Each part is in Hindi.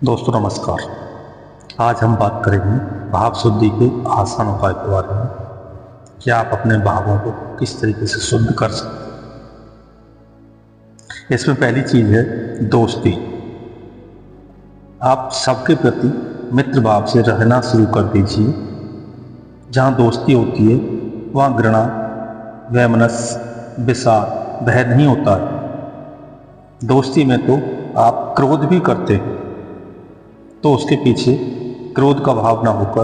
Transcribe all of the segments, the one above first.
दोस्तों नमस्कार। आज हम बात करेंगे भाव शुद्धि के आसान उपाय के बारे में कि आप अपने भावों को किस तरीके से शुद्ध कर सकते हैं। इसमें पहली चीज है दोस्ती। आप सबके प्रति मित्र भाव से रहना शुरू कर दीजिए। जहाँ दोस्ती होती है वहाँ घृणा, वैमनस्य, विषाद, भय नहीं होता है। दोस्ती में तो आप क्रोध भी करते हैं, तो उसके पीछे क्रोध का भाव ना होकर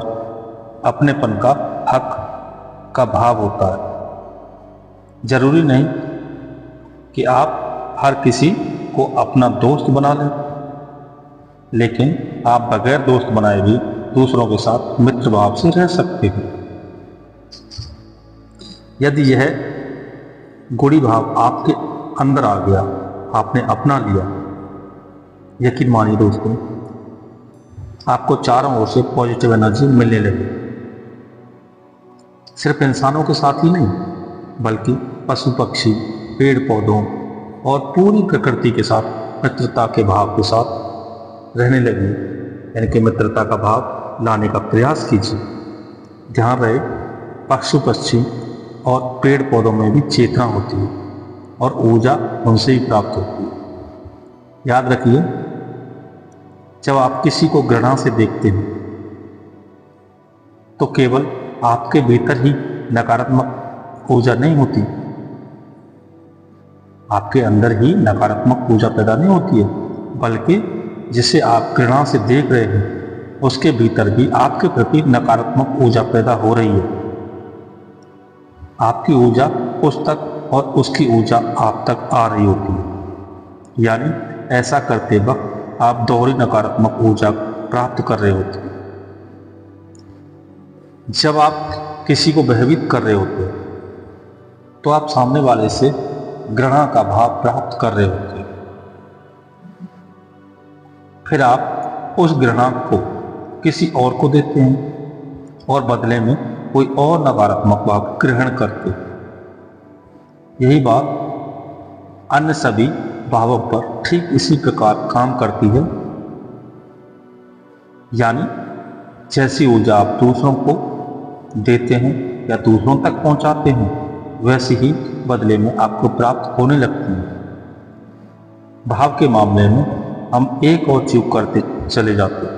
अपनेपन का, हक का भाव होता है। जरूरी नहीं कि आप हर किसी को अपना दोस्त बना लें, लेकिन आप बगैर दोस्त बनाए भी दूसरों के साथ मित्र भाव से रह सकते हैं। यदि यह गुणी भाव आपके अंदर आ गया, आपने अपना लिया, यकीन मानिए दोस्तों, आपको चारों ओर से पॉजिटिव एनर्जी मिलने लगी। सिर्फ इंसानों के साथ ही नहीं, बल्कि पशु पक्षी, पेड़ पौधों और पूरी प्रकृति के साथ मित्रता के भाव के साथ रहने लगी। यानी कि मित्रता का भाव लाने का प्रयास कीजिए। ध्यान रहे, पशु पक्षी और पेड़ पौधों में भी चेतना होती है और ऊर्जा उनसे ही प्राप्त होती है। याद रखिए, जब आप किसी को घृणा से देखते हैं तो केवल आपके भीतर ही नकारात्मक ऊर्जा नहीं होती, आपके अंदर ही नकारात्मक ऊर्जा पैदा नहीं होती है, बल्कि जिसे आप घृणा से देख रहे हैं उसके भीतर भी आपके प्रति नकारात्मक ऊर्जा पैदा हो रही है। आपकी ऊर्जा उस तक और उसकी ऊर्जा आप तक आ रही होती है। यानी ऐसा करते वक्त आप दोहरी नकारात्मक ऊर्जा प्राप्त कर रहे होते हैं। जब आप किसी को भयभीत कर रहे होते हैं तो आप सामने वाले से घृणा का भाव प्राप्त कर रहे होते हैं। फिर आप उस घृणा को किसी और को देते हैं और बदले में कोई और नकारात्मक भाव ग्रहण करते हैं। यही बात अन्य सभी भावों पर ठीक इसी प्रकार काम करती है। यानी जैसी ऊर्जा आप दूसरों को देते हैं या दूसरों तक पहुंचाते हैं, वैसी ही बदले में आपको प्राप्त होने लगती है। भाव के मामले में हम एक और चूक करते चले जाते हैं।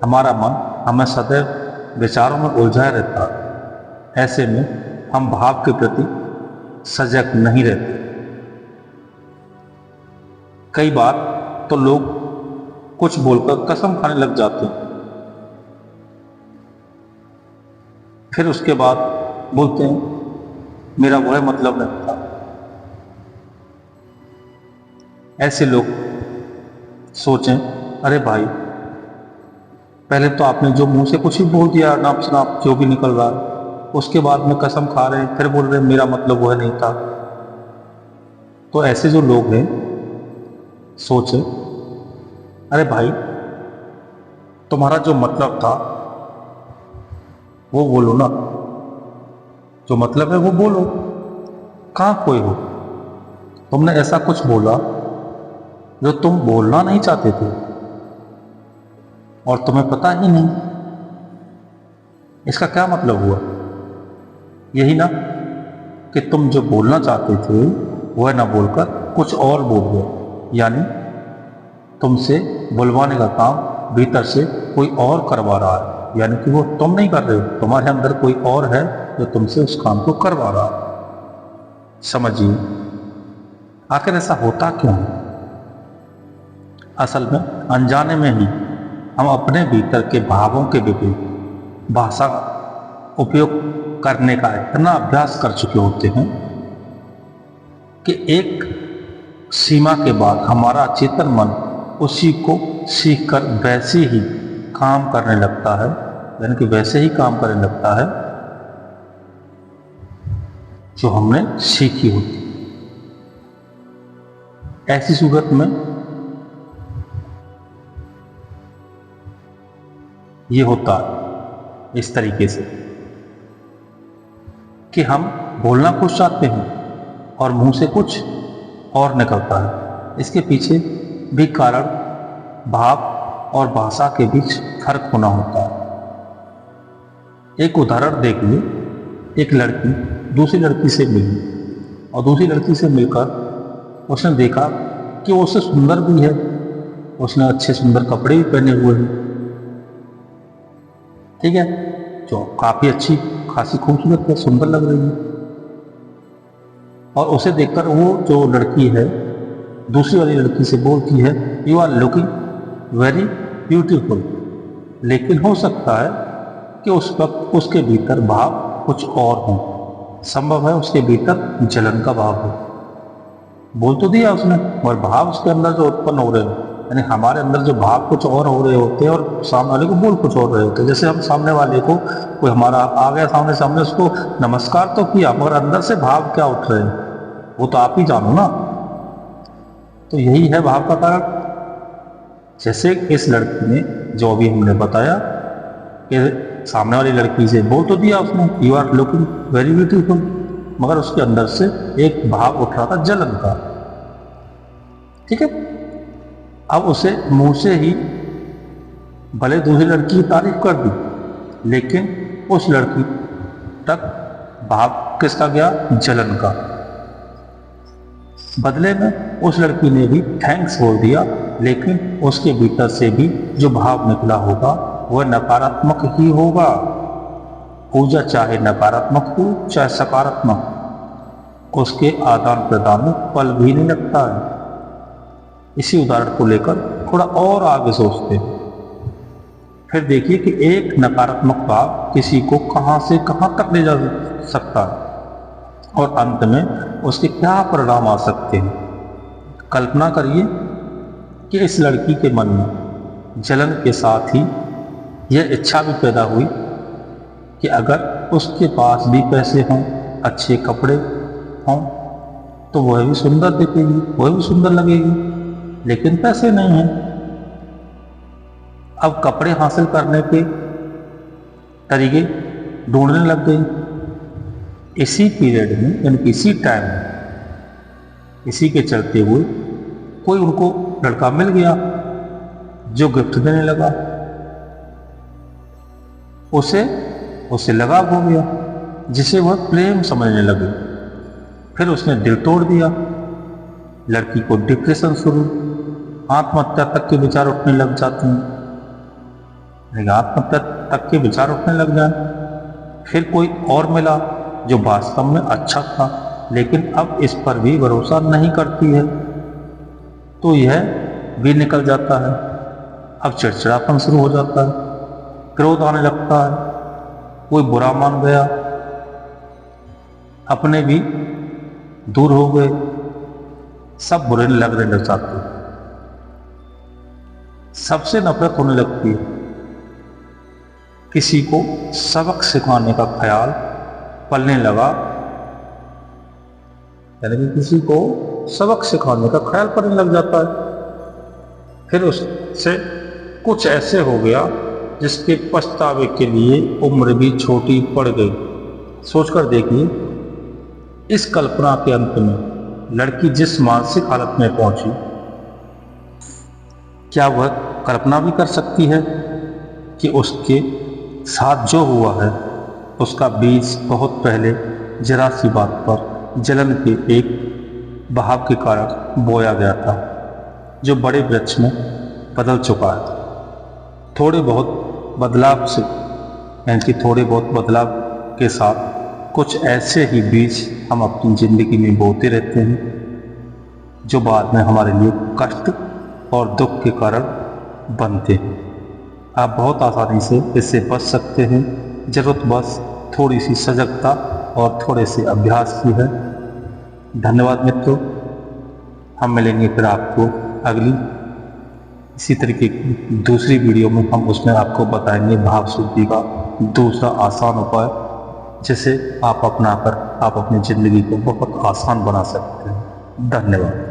हमारा मन हमें सदैव विचारों में उलझाए रहता है। ऐसे में हम भाव के प्रति सजग नहीं रहते। कई बार तो लोग कुछ बोलकर कसम खाने लग जाते हैं, फिर उसके बाद बोलते हैं मेरा वह मतलब नहीं था। ऐसे लोग सोचें, अरे भाई, पहले तो आपने जो मुंह से कुछ ही बोल दिया, नाप शनाप जो भी निकल रहा है, उसके बाद में कसम खा रहे हैं, फिर बोल रहे हैं मेरा मतलब वह नहीं था। तो ऐसे जो लोग हैं सोचे, अरे भाई, तुम्हारा जो मतलब था वो बोलो ना, जो मतलब है वो बोलो। कहाँ कोई हो, तुमने ऐसा कुछ बोला जो तुम बोलना नहीं चाहते थे और तुम्हें पता ही नहीं, इसका क्या मतलब हुआ? यही ना कि तुम जो बोलना चाहते थे वह ना बोलकर कुछ और बोल गए। यानी तुमसे बुलवाने का काम भीतर से कोई और करवा रहा है। यानी कि वो तुम नहीं कर रहे हो, तुम्हारे अंदर कोई और है जो तुमसे उस काम को करवा रहा है। समझिए, आखिर ऐसा होता क्यों है? असल में अनजाने में ही हम अपने भीतर के भावों के विपरीत भाषा उपयोग करने का इतना अभ्यास कर चुके होते हैं कि एक सीमा के बाद हमारा चेतन मन उसी को सीखकर वैसे ही काम करने लगता है। यानी कि वैसे ही काम करने लगता है जो हमने सीखी होती। ऐसी सूरत में ये होता है इस तरीके से कि हम बोलना कुछ चाहते हैं और मुंह से कुछ और निकलता है। इसके पीछे भी कारण भाव और भाषा के बीच फर्क होना होता है। एक उदाहरण देखिए, एक लड़की दूसरी लड़की से मिली और दूसरी लड़की से मिलकर उसने देखा कि वो उससे सुंदर भी है, उसने अच्छे सुंदर कपड़े भी पहने हुए हैं, ठीक है, जो काफ़ी अच्छी खासी खूबसूरत है, सुंदर लग रही है। और उसे देखकर वो जो लड़की है दूसरी वाली लड़की से बोलती है, you are looking very beautiful. लेकिन हो सकता है कि उस वक्त उसके भीतर भाव कुछ और हो, संभव है उसके भीतर जलन का भाव हो। बोल तो दिया उसने, और भाव उसके अंदर जो उत्पन्न हो रहे हैं, यानी हमारे अंदर जो भाव कुछ और हो रहे होते हैं और सामने वाले को बोल कुछ और रहे होते हैं। जैसे हम सामने वाले को, कोई हमारा आ गया सामने सामने, उसको नमस्कार तो किया, मगर अंदर से भाव क्या उठ रहे हैं वो तो आप ही जानो ना। तो यही है भाव का कारण। जैसे इस लड़की ने जो अभी हमने बताया कि सामने वाली लड़की से बोल तो दिया उसने, you are looking very beautiful, मगर उसके अंदर से एक भाव उठ रहा था जलन का, ठीक है। अब उसे मुंह से ही भले दूसरी लड़की की तारीफ कर दी, लेकिन उस लड़की तक भाव किसका गया? जलन का। बदले में उस लड़की ने भी थैंक्स बोल दिया, लेकिन उसके भीतर से भी जो भाव निकला होगा वह नकारात्मक ही होगा। पूजा चाहे नकारात्मक हो चाहे सकारात्मक, उसके आदान प्रदान में पल भी नहीं लगता है। इसी उदाहरण को लेकर थोड़ा और आगे सोचते हैं, फिर देखिए कि एक नकारात्मक भाव किसी को कहां से कहां तक ले जा सकता है और अंत में उसके क्या परिणाम आ सकते हैं। कल्पना करिए कि इस लड़की के मन में जलन के साथ ही यह इच्छा भी पैदा हुई कि अगर उसके पास भी पैसे हों, अच्छे कपड़े हों, तो वह भी सुंदर दिखेगी, वह भी सुंदर लगेगी, लेकिन पैसे नहीं हैं। अब कपड़े हासिल करने के तरीके ढूंढने लग गई। इसी पीरियड में, यानी इसी टाइम में, इसी के चलते हुए कोई उनको लड़का मिल गया जो गिफ्ट देने लगा, उसे लगाव हो गया जिसे वह प्रेम समझने लगे। फिर उसने दिल तोड़ दिया, लड़की को डिप्रेशन शुरू, आत्महत्या तक के विचार उठने लग जाते हैं। आत्महत्या तक के विचार उठने लग जाए। फिर कोई और मिला जो वास्तव में अच्छा था, लेकिन अब इस पर भी भरोसा नहीं करती है, तो यह भी निकल जाता है। अब चिड़चिड़ापन शुरू हो जाता है, क्रोध आने लगता है, कोई बुरा मान गया, अपने भी दूर हो गए, सब बुरे लगने लग जाते हैं, सबसे नफरत होने लगती है। किसी को सबक सिखाने का ख्याल पलने लगा, यानी कि किसी को सबक सिखाने का ख्याल पलने लग जाता है। फिर उससे कुछ ऐसे हो गया जिसके पछतावे के लिए उम्र भी छोटी पड़ गई। सोचकर देखिए, इस कल्पना के अंत में लड़की जिस मानसिक हालत में पहुंची, क्या वह कल्पना भी कर सकती है कि उसके साथ जो हुआ है उसका बीज बहुत पहले जरा सी बात पर जलन के एक बहाव के कारण बोया गया था, जो बड़े वृक्ष में बदल चुका है। थोड़े बहुत बदलाव से, यानी कि थोड़े बहुत बदलाव के साथ कुछ ऐसे ही बीज हम अपनी ज़िंदगी में बोते रहते हैं, जो बाद में हमारे लिए कष्ट और दुख के कारण बनते हैं। आप बहुत आसानी से इससे बच सकते हैं, ज़रूरत बस थोड़ी सी सजगता और थोड़े से अभ्यास की है। धन्यवाद मित्रों, हम मिलेंगे फिर आपको अगली इसी तरीके की दूसरी वीडियो में। हम उसमें आपको बताएंगे भाव शुद्धि का दूसरा आसान उपाय, जिसे आप अपनाकर आप अपनी ज़िंदगी को बहुत आसान बना सकते हैं। धन्यवाद।